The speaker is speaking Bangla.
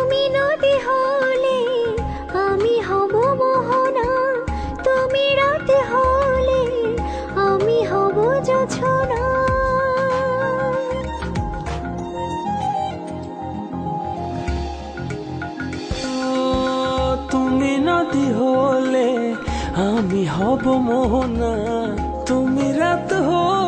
তুমি নদী হলে আমি হব মোহনা, তুমি রাত হলে আমি হব জোছনা। তুমি নদী হলে আমি হব মোহনা, তুমি রাত হলে